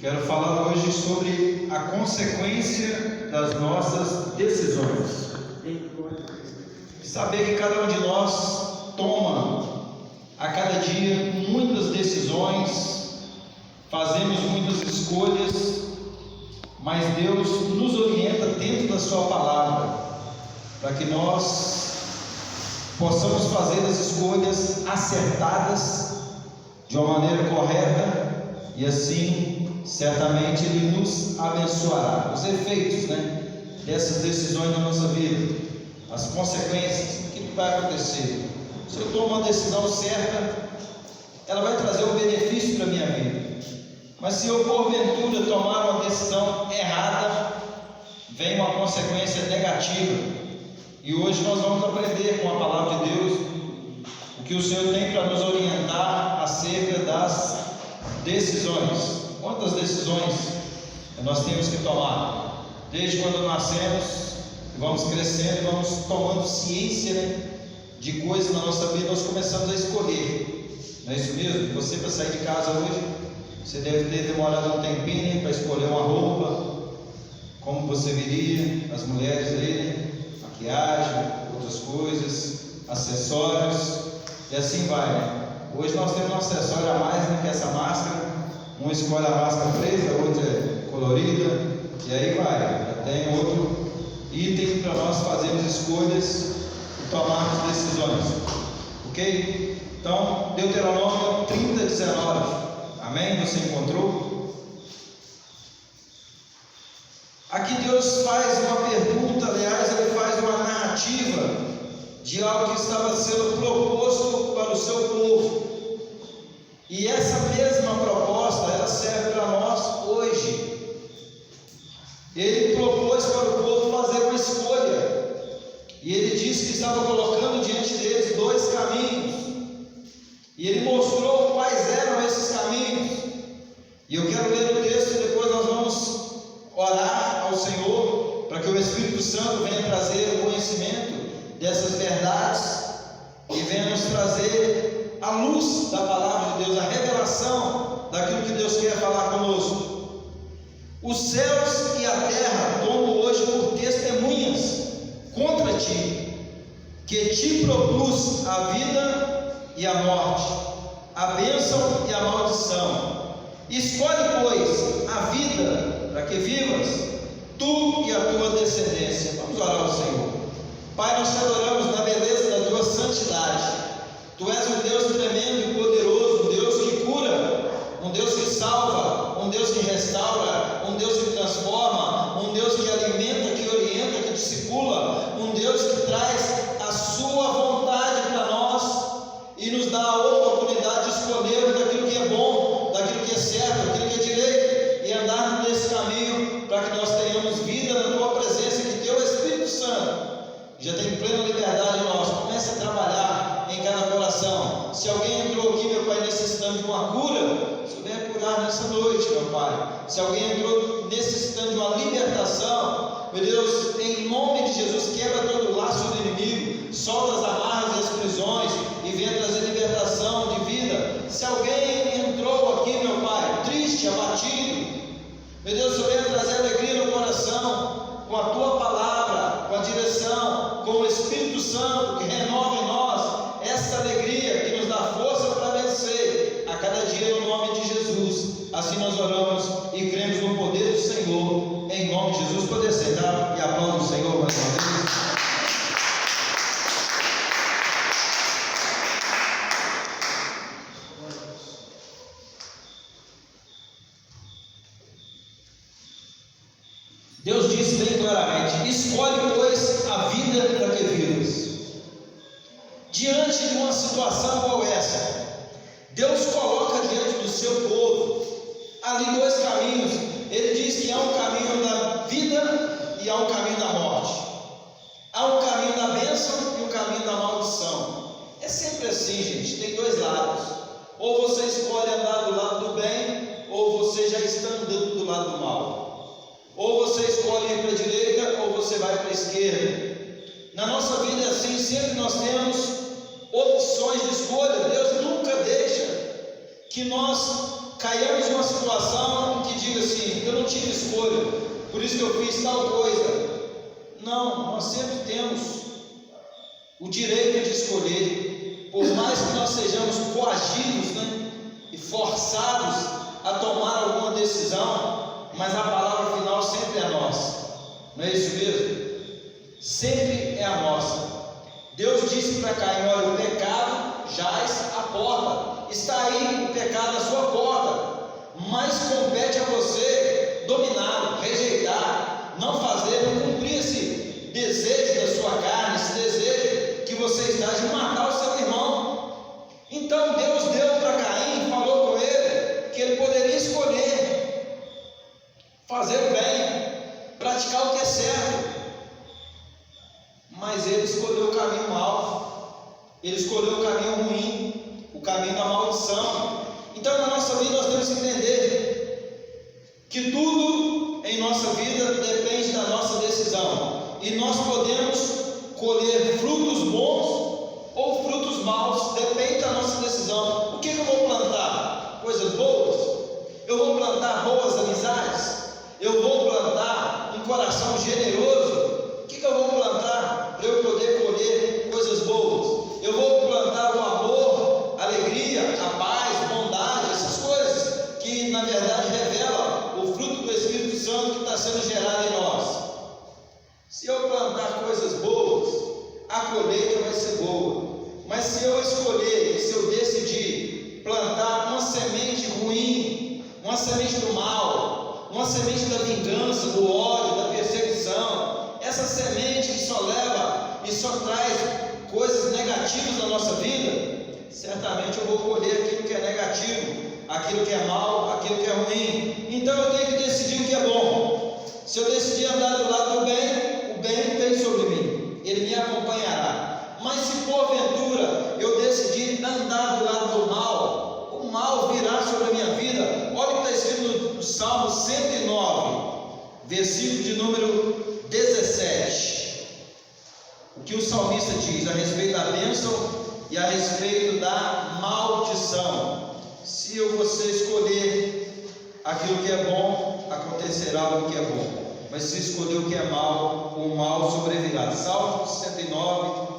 Quero falar hoje sobre a consequência das nossas decisões. Saber que cada um de nós toma a cada dia muitas decisões, fazemos muitas escolhas, mas Deus nos orienta dentro da Sua palavra, para que nós possamos fazer as escolhas acertadas, de uma maneira correta, e assim certamente Ele nos abençoará. Os efeitos dessas decisões na nossa vida, as consequências, o que vai acontecer? Se eu tomo uma decisão certa, ela vai trazer um benefício para a minha vida. Mas se eu porventura tomar uma decisão errada, vem uma consequência negativa. E hoje nós vamos aprender com a palavra de Deus o que o Senhor tem para nos orientar acerca das decisões. Quantas decisões nós temos que tomar? Desde quando nascemos, vamos crescendo e vamos tomando ciência de coisas na nossa vida, nós começamos a escolher. Não é isso mesmo? Você, para sair de casa hoje, você deve ter demorado um tempinho para escolher uma roupa, como você viria, as mulheres aí, maquiagem, outras coisas, acessórios, e assim vai. Hoje nós temos um acessório a mais, que é essa máscara. Um escolhe a máscara preta, outra é colorida, e aí vai. Já tem outro item para nós fazermos escolhas e tomarmos decisões. Ok? Então, Deuteronômio 30:19. Amém? Você encontrou? Aqui Deus faz uma pergunta, aliás, Ele faz uma narrativa de algo que estava sendo proposto para o seu povo. E essa mesma proposta, ela serve para nós hoje. Ele propôs para o povo fazer uma escolha. E Ele disse que estava colocando diante deles dois caminhos. E Ele mostrou quais eram esses caminhos. E eu quero ler o texto e depois nós vamos orar ao Senhor para que o Espírito Santo venha trazer o conhecimento dessas verdades e venha nos trazer a luz da palavra de Deus, a revelação daquilo que Deus quer falar conosco. Os céus e a terra tomo hoje por testemunhas contra ti, que te propus a vida e a morte, a bênção e a maldição. Escolhe, pois, a vida para que vivas, tu e a tua descendência. Vamos orar ao Senhor. Pai, nós te adoramos na beleza da tua santidade. Tu és um Deus tremendo e poderoso, um Deus que cura, um Deus que salva, um Deus que restaura, um Deus que transforma, um Deus que alimenta, que orienta, que discipula, um Deus que traz a sua vontade para nós e nos dá a oportunidade de escolher daquilo que é bom, daquilo que é certo, daquilo que é direito, e andar nesse caminho para que nós tenhamos vida na tua presença, que teu Espírito Santo já tem plena liberdade em nós. Comece a trabalhar em cada coração. Se alguém entrou aqui, meu Pai, necessitando de uma cura, você venha curar nessa noite, meu Pai. Se alguém entrou necessitando de uma libertação, meu Deus, em nome de Jesus, quebra todo o laço do inimigo, solta as amarras e as prisões e venha trazer libertação de vida. Se alguém entrou aqui, meu Pai, triste, abatido, meu Deus, você venha trazer alegria no coração, com a tua palavra, com a direção, com o Espírito Santo que renova em nós essa alegria, que nos dá força para vencer a cada dia no nome de Jesus. Assim nós oramos e cremos no poder do Senhor, em nome de Jesus. Poder sentar e aplaudir o Senhor mais uma vez. Deus disse bem claramente: escolhe, pois, a vida para que vivas. Diante de uma situação como essa, Deus coloca diante do seu povo ali dois caminhos. Ele diz que há um caminho da vida e há um caminho da morte. Há um caminho da bênção e um caminho da maldição. É sempre assim, gente, tem dois lados. Ou você escolhe andar do lado do bem, ou você já está andando do lado do mal. Ou você escolhe ir para a direita, ou você vai para a esquerda. Na nossa vida é assim, sempre nós temos opções de escolha. Deus nunca deixa que nós caiamos em uma situação que diga assim: eu não tive escolha, por isso que eu fiz tal coisa. Não, nós sempre temos o direito de escolher, por mais que nós sejamos coagidos, e forçados a tomar alguma decisão, mas a palavra final sempre é nossa. Não é isso mesmo? Sempre é a nossa. Deus disse para Caim: olha, o pecado jaz à porta, está aí o pecado à sua porta, mas compete a você dominá-lo, rejeitar, não fazer, não cumprir esse desejo da sua carne, esse desejo que você está de matar o seu irmão. Então Deus deu para Caim, falou com ele que ele poderia escolher fazer o bem, praticar o que é certo, mas ele escolheu o caminho mau, ele escolheu o caminho ruim, o caminho da maldição. Então na nossa vida nós temos que entender que tudo em nossa vida depende da nossa decisão, e nós podemos colher frutos bons ou frutos maus, depende da nossa decisão. O que eu vou plantar? Coisas boas? Eu vou plantar boas amizades? Eu vou plantar um coração generoso? O que eu vou plantar para eu poder colher coisas boas? Eu vou plantar o amor, a alegria, a paz, bondade, essas coisas que na verdade revelam o fruto do Espírito Santo que está sendo gerado em nós. Se eu plantar coisas boas, a colheita vai ser boa. Mas se eu escolher, se eu decidir plantar uma semente ruim, uma semente do mal, uma semente da vingança, do ódio, da perseguição, essa semente que só leva e só traz coisas negativas na nossa vida, certamente eu vou colher aquilo que é negativo, aquilo que é mal, aquilo que é ruim. Então eu tenho que decidir o que é bom. Se eu decidir andar do lado do bem, o bem vem sobre mim, ele me acompanhará. Mas se porventura eu decidir andar do lado do mal, o mal virá sobre a minha vida. Olha o que está escrito no Salmo 109, versículo de número 17. O que o salmista diz a respeito da bênção e a respeito da maldição. Se você escolher aquilo que é bom, acontecerá o que é bom. Mas se escolher o que é mal, o mal sobrevirá. Salmo 109,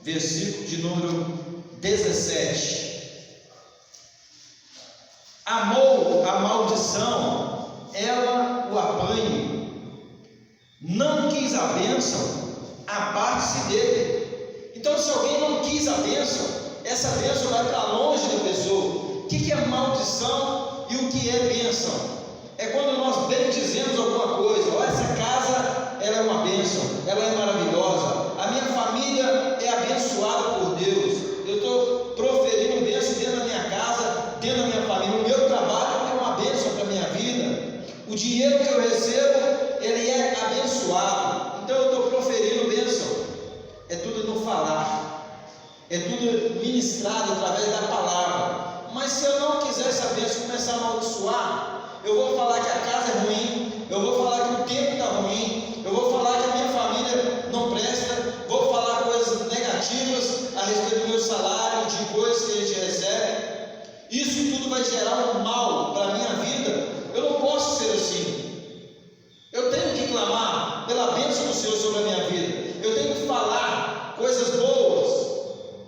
versículo de número 17. Amou a maldição, ela o apanha. Não quis a bênção, aparte-se dele. Então, se alguém não quis a bênção, essa bênção vai para longe da pessoa. O que é maldição e o que é bênção? É quando nós bendizemos alguma coisa. Ó, essa casa, ela é uma bênção, ela é maravilhosa. A minha família é abençoada por Deus. Eu estou proferindo bênção dentro da minha casa, dentro da minha família. O meu trabalho é uma bênção para a minha vida. O dinheiro que eu recebo, ele é abençoado. Então eu estou proferindo bênção. É tudo no falar, é tudo ministrado através da palavra. Mas se eu não quiser essa bênção, começar a amaldiçoar, eu vou falar que a casa é ruim, eu vou falar que o tempo está ruim, eu vou falar que a minha família não presta, vou falar coisas negativas a respeito do meu salário, de coisas que a gente recebe. Isso tudo vai gerar um mal para a minha vida. Eu não posso ser assim. Eu tenho que clamar pela bênção do Senhor sobre a minha vida. Eu tenho que falar coisas boas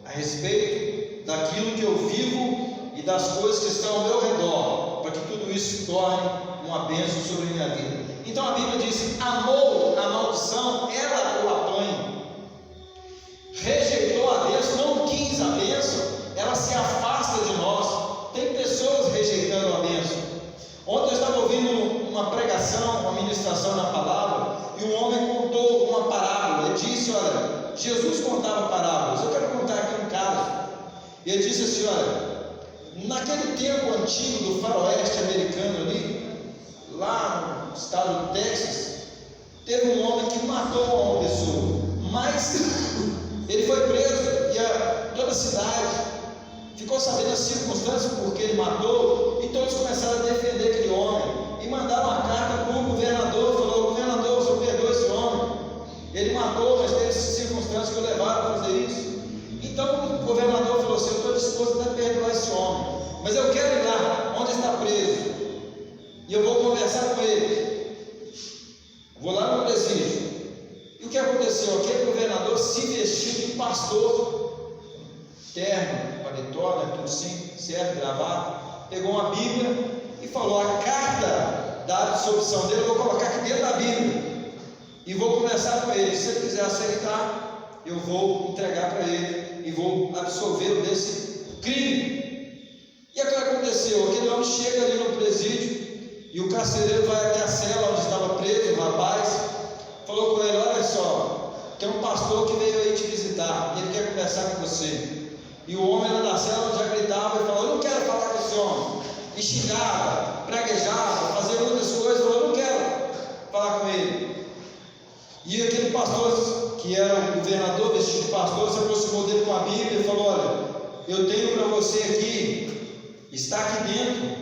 a respeito daquilo que eu vivo e das coisas que estão ao meu redor, para que tudo isso se torne uma bênção sobre a minha vida. Então a Bíblia diz: amou a maldição, ela o apanha. Rejeitou a bênção, não quis a bênção, ela se afasta de nós. Tem pessoas rejeitando a bênção. Ontem eu estava ouvindo uma pregação, uma ministração na palavra, e um homem contou uma parábola. Ele disse: olha, Jesus contava parábolas, eu quero contar aqui um caso. E ele disse assim: olha, naquele tempo antigo do faroeste americano ali, lá no estado do Texas, teve um homem que matou uma pessoa, mas ele foi preso e toda a cidade ficou sabendo as circunstâncias por que ele matou, e todos começaram a defender aquele homem, e mandaram uma carta para o governador, falou: governador, o senhor perdoa esse homem, ele matou, mas teve circunstâncias que o levaram a fazer isso. Então o governador falou assim: eu estou disposto a perdoar esse homem, mas eu quero ir lá onde está preso. paletó, né, tudo assim, certo, gravado, pegou uma Bíblia e falou: a carta da absorção dele eu vou colocar aqui dentro da Bíblia e vou conversar com ele. Se ele quiser aceitar, eu vou entregar para ele e vou absolvê-lo desse crime. E o que aconteceu? Aquele homem chega ali no presídio e o carcereiro vai até a cela onde estava preso, o rapaz, falou com ele: olha só, tem um pastor que veio aí te visitar, e ele quer conversar com você. E o homem lá na cela já gritava e falou: eu não quero falar com esse homem. E xingava, praguejava, fazia muitas coisas, falou: eu não quero falar com ele. E aquele pastor, que era o governador, vestido de pastor, se aproximou dele com a Bíblia e falou: olha, eu tenho para você aqui, está aqui dentro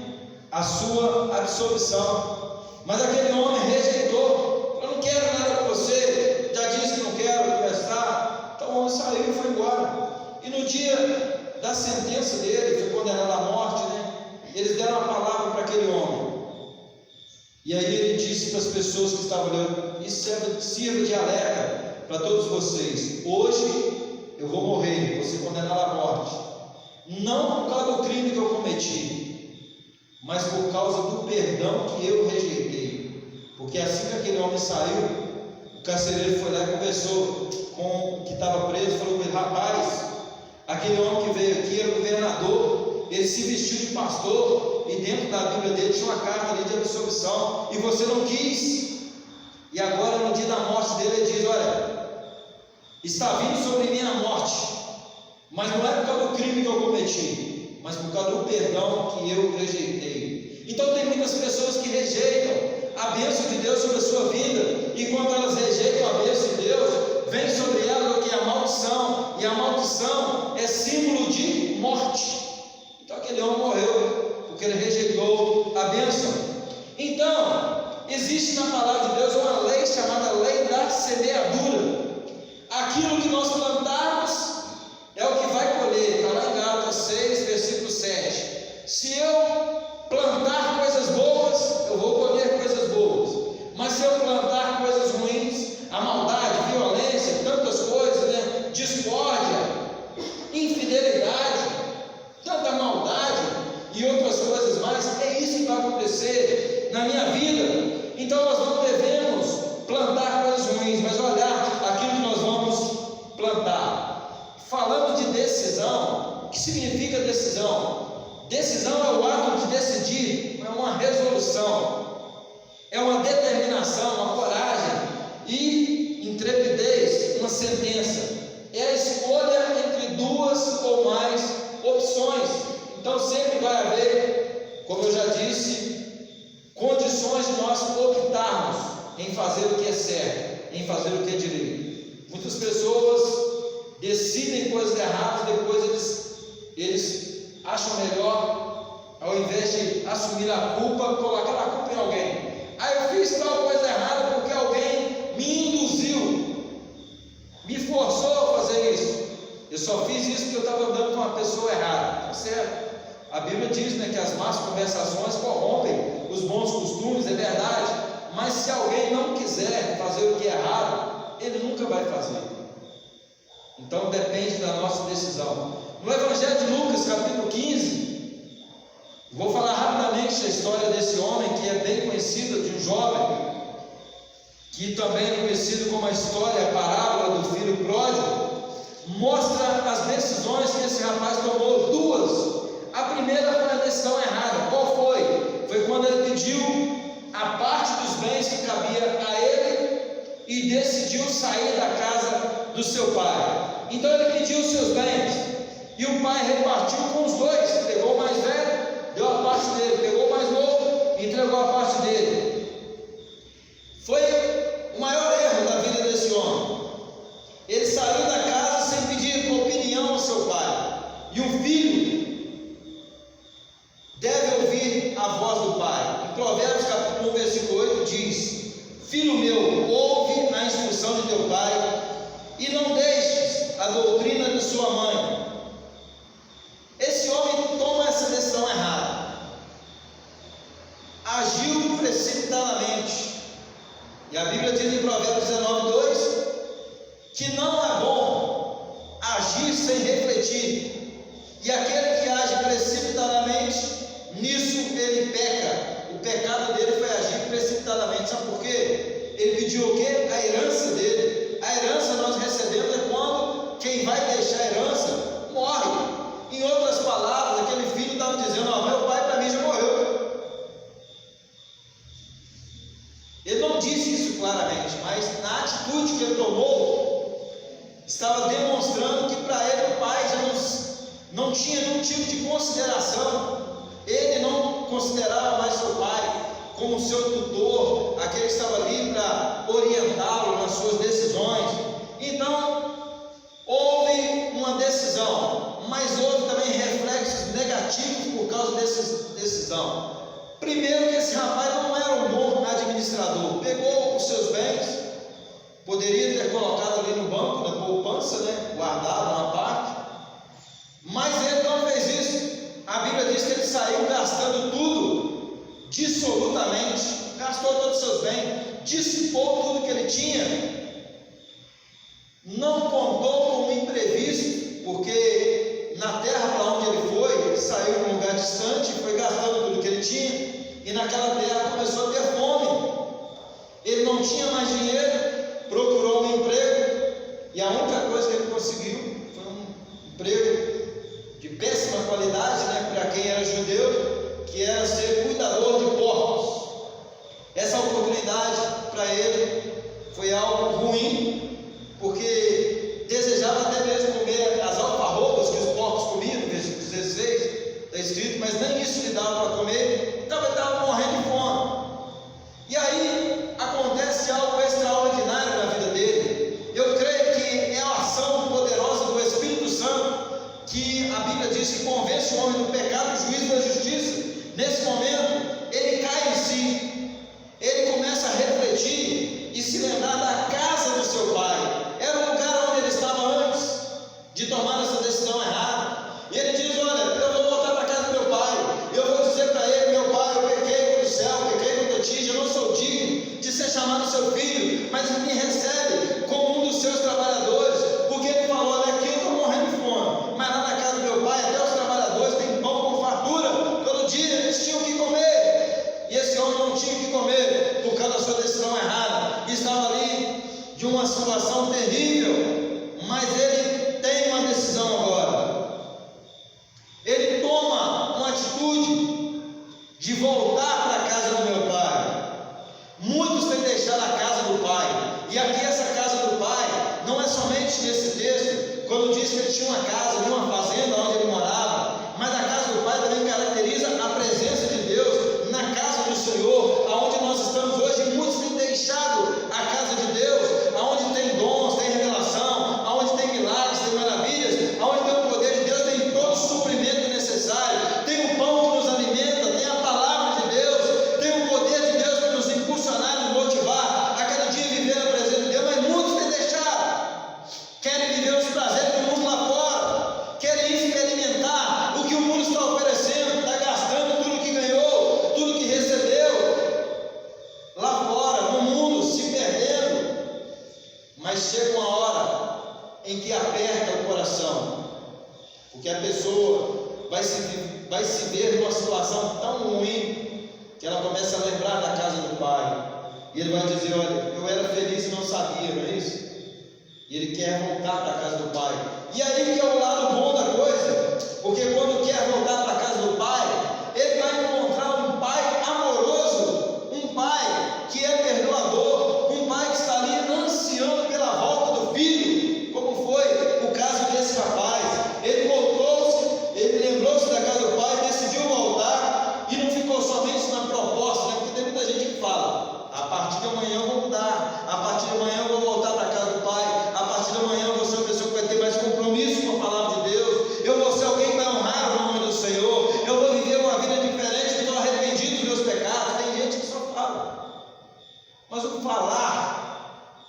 a sua absolvição. Mas aquele homem rejeitou: eu não quero nada com você, já disse que não quero conversar. Então o homem saiu e foi embora. E no dia da sentença dele, foi condenado à morte, né? Eles deram uma palavra para aquele homem. E aí ele disse para as pessoas que estavam ali: isso sirva de alerta para todos vocês. Hoje eu vou morrer, vou ser condenado à morte, não por causa do crime que eu cometi, mas por causa do perdão que eu rejeitei. Porque assim que aquele homem saiu, o carcereiro foi lá e conversou com o que estava preso, falou com ele: rapaz, aquele homem que veio aqui era o governador, ele se vestiu de pastor, e dentro da Bíblia dele tinha uma carta ali de absolvição, e você não quis. E agora, no dia da morte dele, ele diz: olha, está vindo sobre mim a morte, mas não é por causa do crime que eu cometi, mas por causa do perdão que eu rejeitei. Então tem muitas pessoas que rejeitam a bênção de Deus sobre a sua vida, e quando elas rejeitam a bênção de Deus, vem sobre elas o que é a maldição, e a maldição é símbolo de morte. Então aquele homem morreu porque ele rejeitou a bênção. Então existe na palavra de Deus uma lei chamada lei da semeadura. Aquilo que nós plantarmos é o que vai colher. Está lá em Gálatas 6, versículo 7. Se eu plantar coisas boas, eu vou colher coisas boas. Mas se eu plantar coisas ruins, a maldade, violência, tantas coisas, né? Discórdia, infidelidade, tanta maldade e outras coisas mais, é isso que vai acontecer na minha vida. Então nós não devemos plantar coisas ruins, mas olhar aquilo que nós vamos plantar. Falando de decisão, o que significa decisão? Decisão é o ato de decidir, é uma resolução, é uma determinação, uma coragem e intrepidez, uma sentença. É a escolha entre duas ou mais opções. Então sempre vai haver, como eu já disse, condições de nós optarmos em fazer o que é certo, em fazer o que é direito. Muitas pessoas decidem coisas erradas, depois eles acham melhor, ao invés de assumir a culpa, colocar a culpa em alguém. Eu fiz tal coisa errada porque alguém me induziu, me forçou a fazer isso. Eu só fiz isso porque eu estava andando com uma pessoa errada. Tá certo? A Bíblia diz, né, que as más conversações corrompem os bons costumes, é verdade. Mas se alguém não quiser fazer o que é errado, ele nunca vai fazer. Então depende da nossa decisão. No Evangelho de Lucas, capítulo 15, vou falar rapidamente a história desse homem que é bem conhecida, de um jovem, que também é conhecido como a história, a parábola do filho pródigo. Mostra as decisões que esse rapaz tomou, duas. A primeira foi a decisão errada. Qual foi? Foi quando ele pediu a parte dos bens que cabia a ele e decidiu sair da casa do seu pai. Então ele pediu os seus bens e o pai repartiu com os dois. Pegou o mais velho, deu a parte dele, pegou o mais novo e entregou a parte dele. Foi o maior erro da vida desse homem. Ele saiu da casa sem pedir opinião ao seu pai. E o filho deve ouvir a voz do pai. Em Provérbios capítulo 1, versículo 8 diz: filho meu, ouve a instrução de teu pai e não deixes a doutrina de sua mãe. Esse homem toma essa decisão errada, agiu precipitadamente. E a Bíblia diz em Provérbios 19:2 que não é bom agir sem refletir, E aquele que age precipitadamente, nisso ele peca. O pecado dele foi agir precipitadamente. Sabe por quê? Ele pediu o quê? A herança dele. A herança nós recebemos é quando quem vai deixar a herança morre. Em outras palavras, aquele filho estava dizendo: ó, meu pai para mim já morreu. Ele não disse isso claramente, mas na atitude que ele tomou, estava demonstrando que para ele o pai já não tinha nenhum tipo de consideração. Ele não considerava mais seu pai como seu tutor, aquele que estava ali para orientá-lo nas suas decisões. Então, houve uma decisão, mas houve também reflexos negativos por causa dessa decisão. Primeiro, que esse rapaz não era um bom administrador. Pegou os seus bens, poderia ter colocado ali no banco, na poupança, guardado uma parte, mas ele não fez isso. A Bíblia diz que ele saiu gastando tudo, dissolutamente, gastou todos os seus bens, dissipou tudo que ele tinha, não contou com o imprevisto, porque na terra para onde ele foi, ele saiu de um lugar distante, foi gastando tudo que ele tinha, e naquela terra começou a ter fome. Ele não tinha mais dinheiro, procurou um emprego, e a única coisa que ele conseguiu foi um emprego de péssima qualidade, para quem era judeu, que era ser cuidador de porcos. Essa oportunidade para ele foi algo ruim, porque desejava até mesmo comer as alfarrobas que os porcos comiam, no versículo 16, está escrito, mas nem isso lhe dava para comer, então ele estava morrendo de fome. E aí acontece algo extraordinário na vida dele. Eu creio que é a ação poderosa do Espírito Santo, que a Bíblia diz que convence o homem do pecado, do juízo e da justiça. Nesse momento, ele cai em si, ele começa a refletir e se lembrar da casa do seu pai. Era o lugar onde ele estava antes de tomar essa decisão errada. E ele diz: olha, eu vou voltar para a casa do meu pai, eu vou dizer para ele: meu pai, eu pequei contra o céu, pequei contra ti, eu não sou digno de ser chamado seu filho, mas ele me recebe como um dos seus trabalhadores, porque ele falou: olha, aqui eu estou morrendo de fome, mas lá na casa do meu pai até os trabalhadores têm pão com fartura, todo dia eles tinham que comer, e esse homem não tinha o que comer por causa da sua decisão errada, e estava ali de uma situação terrível. Mas ele tem uma decisão agora, ele toma uma atitude de voltar para a casa do meu pai. Muitos têm deixado a casa do pai, e aqui essa casa do pai não é somente nesse texto, quando diz que ele tinha uma casa, uma fazenda onde ele morava, mas a casa do pai também caracteriza a presença de Deus na casa do Senhor, aonde nós estamos hoje. Muitos têm deixado a casa de Deus, aonde tem dons, tem revelação, aonde tem milagres, tem maravilhas, aonde tem o poder de Deus, tem todo o suprimento necessário, tem o pão que nos alimenta, tem a palavra de Deus, tem o poder de Deus para nos impulsionar, nos motivar a cada dia viver na presença de Deus. Mas muitos têm deixado, querem viver os prazeres do mundo lá fora, querem experimentar o que o mundo está oferecendo, está gastando tudo que ganhou, tudo que recebeu lá fora, no mundo, se perdendo. Mas chega uma hora em que aperta o coração, porque a pessoa vai se ver numa situação tão ruim, que ela começa a lembrar da casa do pai, e ele vai dizer: olha, eu era feliz e não sabia, não é isso? E ele quer voltar para a casa do pai. E aí que é o lado bom da coisa, porque quando quer voltar para a casa do pai, ele vai encontrar um pai amoroso, um pai que é perdoador, um pai que está ali ansiando pela volta do filho, como foi o caso desse rapaz. Ele voltou-se, ele lembrou-se da casa do pai, decidiu voltar, e não ficou somente na proposta, porque tem muita gente que fala: a partir de amanhã eu vou mudar, a partir de amanhã eu vou voltar para a casa do pai, a partir de amanhã eu vou ser uma pessoa que vai ter mais compromisso com a palavra de Deus, eu vou ser alguém que vai honrar o nome do Senhor, eu vou viver uma vida diferente, estou arrependido dos meus pecados. Tem gente que só fala, mas o falar,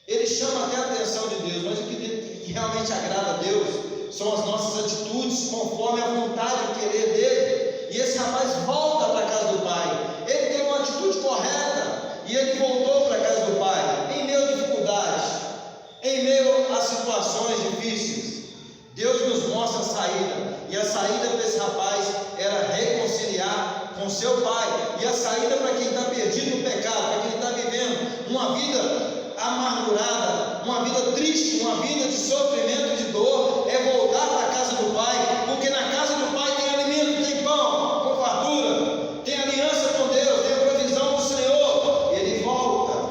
ele chama até a atenção de Deus, mas o que realmente agrada a Deus são as nossas atitudes conforme a vontade e o querer dele. E esse rapaz volta para a casa do pai, ele tem uma atitude correta, e ele voltou para a casa do pai, em meio a dificuldades, em meio a situações difíceis. Deus nos mostra a saída. rapaz era reconciliar com seu pai. E a saída para quem está perdido no pecado, para quem está vivendo uma vida amargurada, uma vida triste, uma vida de sofrimento e de dor, é voltar para a casa do pai, porque na casa do pai tem alimento, tem pão, com fartura, tem aliança com Deus, tem a provisão do Senhor. Ele volta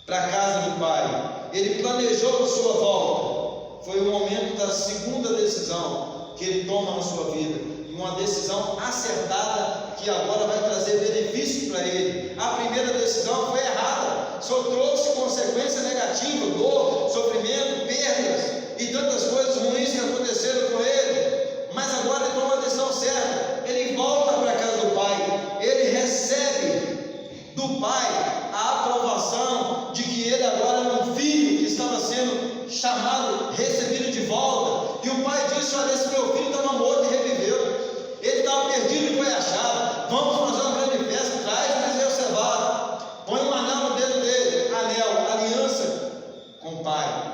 para a casa do pai, ele planejou a sua volta. Foi o momento da segunda decisão que ele toma na sua vida, e uma decisão acertada que agora vai trazer benefícios para ele. A primeira decisão foi errada, só trouxe consequência negativa, dor, sofrimento, perdas e tantas coisas ruins que aconteceram com ele. Mas agora ele toma a decisão certa, ele volta para a casa do pai, ele recebe do pai a aprovação de que ele agora era um filho que estava sendo chamado, recebido de volta. E o pai disse: olha, esse meu filho estava morto e reviveu, ele estava perdido e foi achado, vamos fazer uma grande festa, traz o bezerro cevado, põe um anel no dedo dele, anel, aliança com o pai.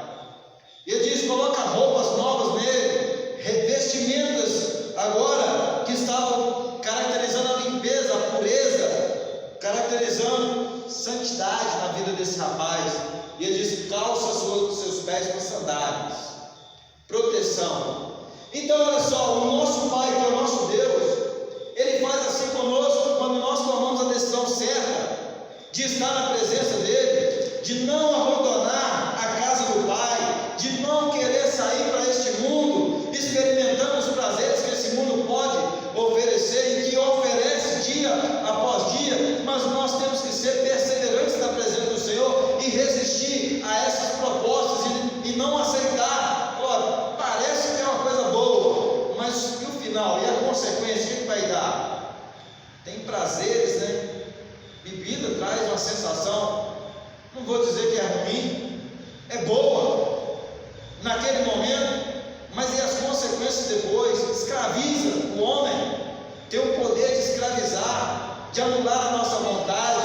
Ele diz: coloca roupas novas nele, revestimentas agora que estavam caracterizando a limpeza, a pureza, caracterizando santidade na vida desse rapaz. E ele diz: calça seus pés com sandálias, proteção. Então olha só, o nosso Pai, que é o nosso Deus, Ele faz assim conosco quando nós tomamos a decisão certa de estar na presença dEle, de não abandonar a casa do Pai, de não querer sair para este mundo experimentando os prazeres que esse mundo pode oferecer e que oferece dia após dia. Mas nós temos que ser perseverantes na presença do Senhor e resistir a essas propostas e não aceitar. Parece que é uma coisa boa, mas e o final? E a consequência? O que vai dar? Tem prazeres, né? Bebida traz uma sensação, não vou dizer que é ruim, é boa naquele momento, mas e as consequências depois? Escraviza o homem, tem o poder de escravizar, de anular a nossa vontade,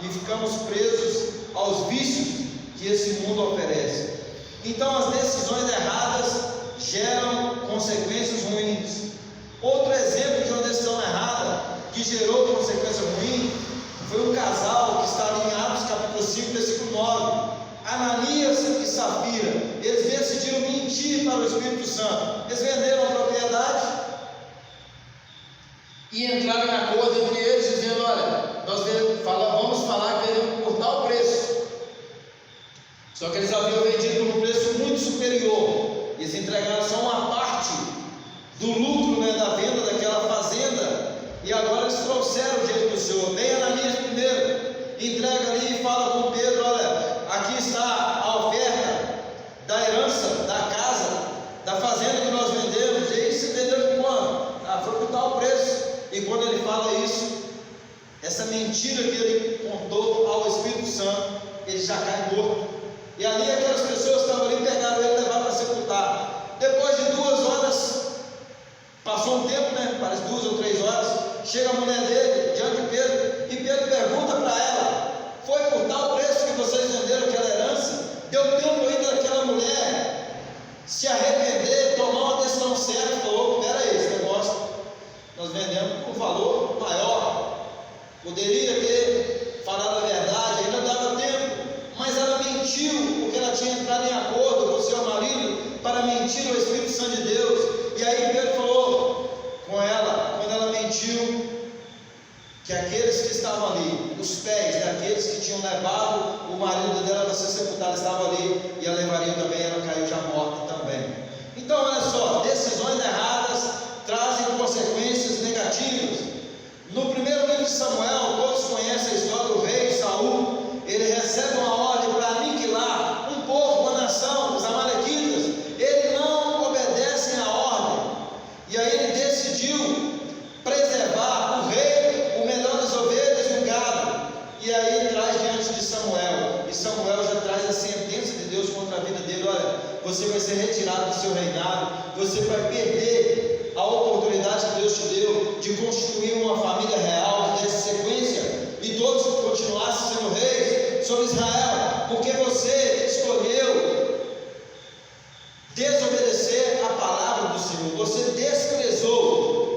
e ficamos presos aos vícios que esse mundo oferece. Então as decisões erradas geram consequências ruins. Outro exemplo de uma decisão errada que gerou consequência ruim foi um casal que está ali em Atos capítulo 5, versículo 9. Ananias e Safira, eles decidiram mentir para o Espírito Santo. Eles venderam a propriedade e entraram em acordo entre eles, dizendo: olha, nós vamos falar que vendemos por tal preço. Só que eles haviam vendido por um preço muito superior. Eles entregaram só uma parte do lucro, né, da venda daquela fazenda. E agora eles trouxeram diante do Senhor. Vem Ananias primeiro, entrega ali e fala com Pedro: olha, aqui está a oferta da herança, da casa, da fazenda que nós vendemos. E aí se vendeu por quanto? Foi por tal preço. E quando ele fala isso, essa mentira que ele contou ao Espírito Santo, ele já cai morto. E ali aquelas pessoas que estavam ali pegaram ele e levaram para sepultar. Depois de 2 horas, passou um tempo, né? Parece 2 ou 3 horas. Chega a mulher dele diante de Pedro, e Pedro pergunta para ela: foi por tal preço que vocês venderam aquela herança? Deu tempo ainda daquela mulher se arrepender, tomar uma decisão certa. Falou: peraí, esse negócio nós vendemos por valor maior. Poderia ter falado a verdade, ainda dava tempo, mas ela mentiu, porque ela tinha entrado em acordo com o seu marido para mentir ao Espírito Santo de Deus. E aí Pedro falou com ela, quando ela mentiu, que aqueles que estavam ali, os pés daqueles que tinham levado o marido dela para ser sepultado estavam ali, e a levariam também, ela caiu já morta também. Então olha só, decisões erradas trazem consequências negativas. No primeiro livro de Samuel, todos conhecem a história do rei Saul. Ele recebe uma ordem para aniquilar um povo, uma nação, os amalequitas. Ele não obedece à ordem, e aí ele decidiu preservar o rei, o melhor das ovelhas e o gado. E aí traz diante de Samuel, e Samuel já traz a sentença de Deus contra a vida dele: olha, você vai ser retirado do seu reinado, você vai perder a oportunidade que Deus te deu de constituir uma família real, de ter sequência, e todos continuassem sendo reis sobre Israel, porque você escolheu desobedecer a palavra do Senhor, você desprezou.